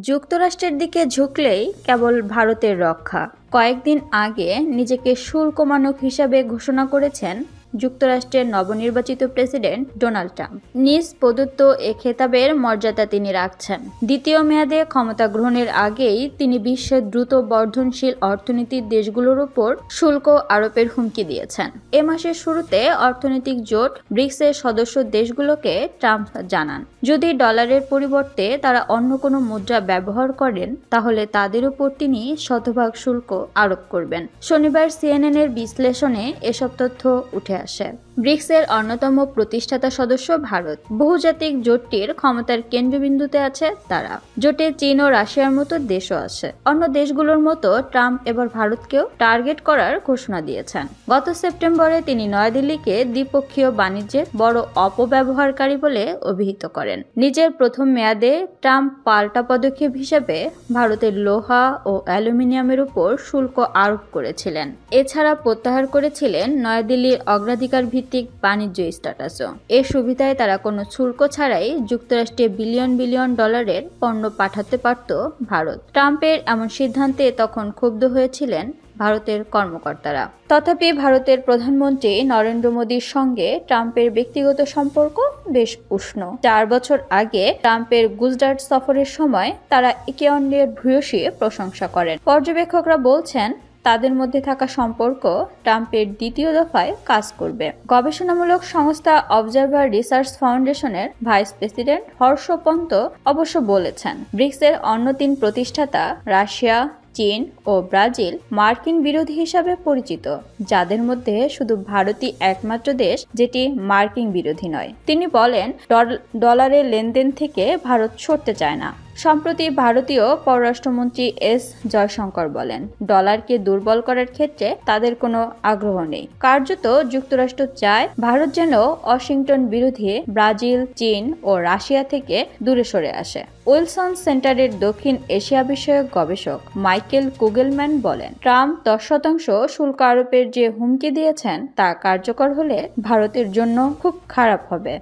যুক্তরাষ্ট্রের দিকে ঝুঁকলেই কেবল ভারতের রক্ষা। কয়েকদিন আগে নিজেকে শুল্ক মানক হিসাবে ঘোষণা করেছেন যুক্তরাষ্ট্রের নবনির্বাচিত প্রেসিডেন্ট ডোনাল্ড ট্রাম্প। নিজ প্রদত্ত এ খেতাবের মর্যাদা তিনি রাখছেন। দ্বিতীয় মেয়াদে ক্ষমতা গ্রহণের আগেই তিনি বিশ্বের দ্রুত বর্ধনশীল অর্থনীতির দেশগুলোর উপর শুল্ক আরোপের হুমকি দিয়েছেন। এ মাসের শুরুতে অর্থনৈতিক জোট ব্রিক্সের সদস্য দেশগুলোকে ট্রাম্প জানান, যদি ডলারের পরিবর্তে তারা অন্য কোনো মুদ্রা ব্যবহার করেন তাহলে তাদের উপর তিনি শতভাগ শুল্ক আরোপ করবেন। শনিবার সিএনএন-এর বিশ্লেষণে এসব তথ্য উঠে আসে। ব্রিক্সের অন্যতম প্রতিষ্ঠাতা সদস্য ভারত। বহুজাতিক জোটটির ক্ষমতার কেন্দ্রবিন্দুতে আছে তারা। জোটে চীন ও রাশিয়ার মতো দেশও আছে। অন্য দেশগুলোর মতো ট্রাম্প এবার ভারতকেও টার্গেট করার ঘোষণা দিয়েছেন। গত সেপ্টেম্বরে তিনি নয়াদিল্লিকে দ্বিপক্ষীয় বাণিজ্যের বড় অপব্যবহারকারী বলে অভিহিত করেন। নিজের প্রথম মেয়াদে ট্রাম্প পাল্টা পদক্ষেপ হিসেবে ভারতের লোহা ও অ্যালুমিনিয়ামের উপর শুল্ক আরোপ করেছিলেন। এছাড়া প্রত্যাহার করেছিলেন নয়াদিল্লির অগ্রাধিকার ভিত্তিক বাণিজ্য স্ট্যাটাসও। এর সুবিধায় তারা কোনো শুল্ক ছাড়াই যুক্তরাষ্ট্রে বিলিয়ন বিলিয়ন ডলারের পণ্য পাঠাতে পারত ভারত। ট্রাম্পের এমন সিদ্ধান্তে তখন ক্ষুব্ধ হয়েছিলেন ভারতের কর্মকর্তারা। তথাপি ভারতের প্রধানমন্ত্রী নরেন্দ্র মোদীর সঙ্গে ট্রাম্পের ব্যক্তিগত সম্পর্ক বেশ উষ্ণ। 4 বছর আগে ট্রাম্পের গুজরাট সফরের সময় তারা একে অন্যের ভূয়সী প্রশংসা করেন। পর্যবেক্ষকরা বলছেন, তাদের মধ্যে থাকা সম্পর্ক ট্রাম্পের দ্বিতীয় দফায় কাজ করবে। গবেষণামূলক সংস্থা অবজারভার রিসার্চ ফাউন্ডেশনের ভাইস প্রেসিডেন্ট হর্ষ পন্ত অবশ্য বলেছেন, ব্রিক্সের অন্য 3 প্রতিষ্ঠাতা রাশিয়া, চীন ও ব্রাজিল মার্কিন বিরোধী হিসাবে পরিচিত, যাদের মধ্যে শুধু ভারতই একমাত্র দেশ যেটি মার্কিন বিরোধী নয়। তিনি বলেন, ডলারের লেনদেন থেকে ভারত সরতে চায় না। সম্প্রতি ভারতীয় পররাষ্ট্রমন্ত্রী এস জয়শঙ্কর বলেন, ডলারকে দুর্বল করার ক্ষেত্রে তাদের কোনো আগ্রহ নেই। কার্যত যুক্তরাষ্ট্র চায় ভারত যেন ওয়াশিংটন বিরোধী ব্রাজিল, চীন ও রাশিয়া থেকে দূরে সরে আসে। উইলসন সেন্টারের দক্ষিণ এশিয়া বিষয়ক গবেষক মাইকেল কুগেলম্যান বলেন, ট্রাম্প 10% শুল্ক আরোপের যে হুমকি দিয়েছেন তা কার্যকর হলে ভারতের জন্য খুব খারাপ হবে।